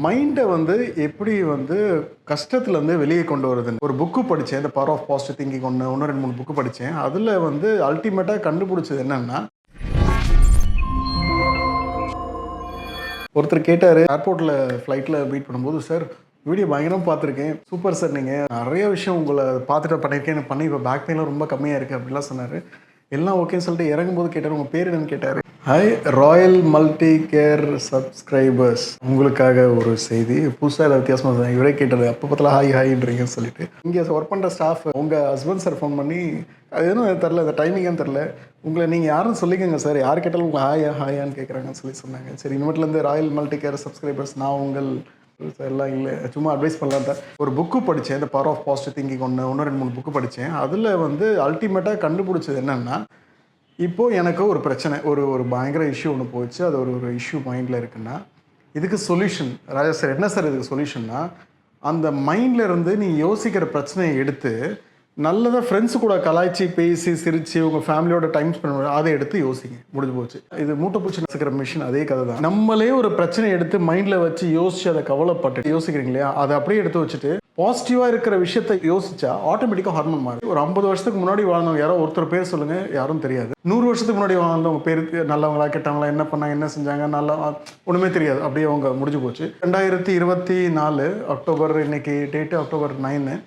மைண்டை எப்படி கஷ்டத்துலேருந்து வெளியே கொண்டு வருதுன்னு ஒரு புக்கு படித்தேன். இந்த பவர் ஆஃப் பாசிட்டிவ் திங்கிங் இன்னும் 2-3 புக்கு படித்தேன். அதில் அல்டிமேட்டாக கண்டுபிடிச்சது என்னென்னா, ஒருத்தர் கேட்டார் ஏர்போர்ட்டில் ஃப்ளைட்டில் வெயிட் பண்ணும்போது, சார் வீடியோ பயங்கரமாக பார்த்துருக்கேன், சூப்பர் சார், நீங்கள் நிறைய விஷயம் உங்களை பார்த்துட்டு பண்ணியிருக்கேன், பண்ணி இப்போ பேக் பெயின்லாம் ரொம்ப கம்மியாக இருக்குது அப்படிலாம் சொன்னார். எல்லாம் ஓகேன்னு சொல்லிட்டு இறங்கும்போது கேட்டார், உங்கள் பேர் என்னன்னு கேட்டார். Hi Royal multi care subscribers, உங்களுக்காக ஒரு செய்தி. புதுசாக இல்லை வித்தியாசமாக இவரே கேட்டது, அப்போ பார்த்தா ஹாய்ன்றீங்கன்னு சொல்லிட்டு இங்கே ஒர்க் பண்ணுற ஸ்டாஃப் உங்கள் ஹஸ்பண்ட் சார் ஃபோன் பண்ணி, அது எதுவும் தெரில, அந்த டைமிங்கான்னு தெரில, உங்களை நீங்கள் யாரும் சொல்லிக்கோங்க சார், யார் கேட்டாலும் உங்களை ஹாயான்னு கேட்குறாங்கன்னு சொன்னாங்க. சரி, இனிமேட்லேருந்து ராயல் மல்டி கேர் சப்ஸ்கிரைபர்ஸ் நான் உங்கள் எல்லாம் இல்லை, சும்மா அட்வைஸ் பண்ணலாம் தான். ஒரு புக்கு படித்தேன், இந்த பவர் ஆஃப் பாசிட்டிவ் திங்கிங் இன்னும் 2-3 புக்கு படித்தேன். அதில் அல்டிமேட்டாக கண்டுபிடிச்சது என்னென்னா, இப்போது எனக்கு ஒரு பிரச்சனை, ஒரு பயங்கர இஷ்யூ ஒன்று போயிடுச்சு. அது ஒரு இஷ்யூ மைண்டில் இருக்குன்னா, இதுக்கு சொல்யூஷன் ராஜா சார் என்ன சார் இதுக்கு சொல்யூஷன்னா, அந்த மைண்டில் இருந்து நீ யோசிக்கிற பிரச்சனையை எடுத்து நல்லதாக ஃப்ரெண்ட்ஸு கூட கலாய்ச்சி பேசி சிரித்து உங்கள் ஃபேமிலியோட டைம் ஸ்பெண்ட் பண்ண அதை எடுத்து யோசிங்க, முடிஞ்சு போச்சு. இது மூட்டை பூச்சி நசுக்கிற மிஷின் அதே கதை தான். நம்மளே ஒரு பிரச்சனை எடுத்து மைண்டில் வச்சு யோசிச்சு அதை கவலைப்பட்டு யோசிக்கிறீங்க இல்லையா, அதை அப்படியே எடுத்து வச்சுட்டு பாசிட்டிவாக இருக்கிற விஷயத்தை யோசிச்சா ஆட்டோமேட்டிக்காக ஹார்மோன் மாறும். ஒரு 50 வருஷத்துக்கு முன்னாடி வாழ்ந்தவங்க யாரோ ஒருத்தர் பேர் சொல்லுங்கள், யாரும் தெரியாது. 100 வருஷத்துக்கு முன்னாடி வாழ்ந்தவங்க பேர் நல்லவங்களா கெட்டவங்களா, என்ன பண்ணாங்க, என்ன செஞ்சாங்க, நல்லா ஒன்றுமே தெரியாது, அப்படியே அவங்க முடிஞ்சு போச்சு. 2024 அக்டோபர், இன்னைக்கு டேட்டு அக்டோபர் 9.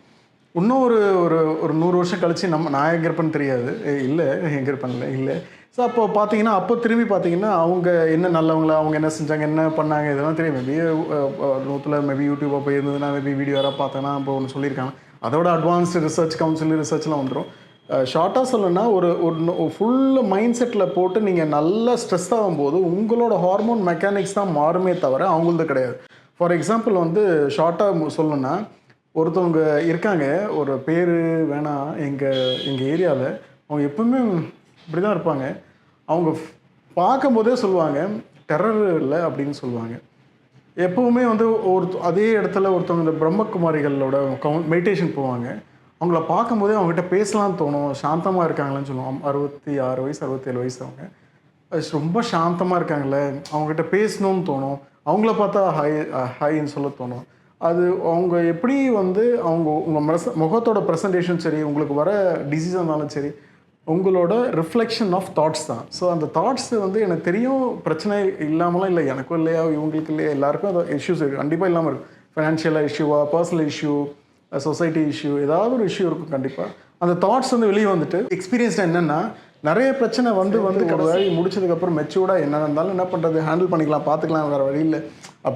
இன்னும் ஒரு 100 வருஷம் கழிச்சு நான் எங்கே இருப்பேன்னு தெரியாது, இல்லை எங்கே இருப்பேன்ல இல்லை. ஸோ அப்போ பார்த்தீங்கன்னா, அப்போ திரும்பி பார்த்தீங்கன்னா அவங்க என்ன நல்லவங்களா, அவங்க என்ன செஞ்சாங்க, என்ன பண்ணாங்க, இதெல்லாம் தெரியும். மேபி 100ல் மேபி யூடியூப்பாக போய் இருந்ததுன்னா மேபி வீடியோ யாராவது பார்த்தோன்னா இப்போ ஒன்று சொல்லியிருக்காங்க. அதோட அட்வான்ஸ்டு ரிசர்ச் கவுன்சில் ரிசர்ச்லாம் வந்துடும். ஷார்ட்டாக சொல்லணும்னா ஒரு ஃபுல் மைண்ட் செட்டில் போட்டு நீங்கள் நல்லா ஸ்ட்ரெஸ் ஆகும்போது உங்களோட ஹார்மோன் மெக்கானிக்ஸ் தான் மாறுமே தவிர அவங்களது கிடையாது. ஃபார் எக்ஸாம்பிள் ஷார்ட்டாக சொல்லணுன்னா, ஒருத்தவங்க இருக்காங்க, ஒரு பேர் வேணாம், எங்கள் ஏரியாவில் அவங்க எப்பவுமே இப்படி தான் இருப்பாங்க. அவங்க பார்க்கும்போதே சொல்லுவாங்க டெரர் இல்லை அப்படின்னு சொல்லுவாங்க. எப்போவுமே அதே இடத்துல ஒருத்தவங்க இந்த பிரம்மகுமாரிகளோட மெடிடேஷன் போவாங்க. அவங்கள பார்க்கும்போதே அவங்ககிட்ட பேசலாம்னு தோணும், சாந்தமாக இருக்காங்களேன்னு சொல்லுவோம். 66 வயசு 67 வயசு அவங்க ரொம்ப சாந்தமாக இருக்காங்களே, அவங்ககிட்ட பேசணும்னு தோணும். அவங்கள பார்த்தா ஹைன்னு சொல்ல தோணும். அது அவங்க எப்படி அவங்க உங்கள் முகத்தோட ப்ரெசன்டேஷன் சரி, உங்களுக்கு வர டிசீஸாக இருந்தாலும் சரி, உங்களோட ரிஃப்ளெக்ஷன் ஆஃப் தாட்ஸ் தான். ஸோ அந்த தாட்ஸ் எனக்கு தெரியும் பிரச்சனை இல்லாமலாம் இல்லை, எனக்கும் இல்லையா, இவங்களுக்கு இல்லையா, எல்லாருக்கும் அது இஷ்யூஸ் இருக்குது, கண்டிப்பாக இல்லாமல் இருக்கும். ஃபைனான்ஷியலாக இஷ்யூவா, பர்சனல் இஷ்யூ, சொசைட்டி இஷ்யூ, ஏதாவது ஒரு இஷ்யூ இருக்கும் கண்டிப்பாக. அந்த தாட்ஸ் வெளியே எக்ஸ்பீரியன்ஸ்டாக என்னென்னா, நிறைய பிரச்சனை கடைசி முடிச்சதுக்கப்புறம் மெச்சூர்டாக என்ன இருந்தாலும் என்ன பண்ணுறது, ஹேண்டில் பண்ணிக்கலாம், பார்த்துக்கலாம், வேறு வழி இல்லை.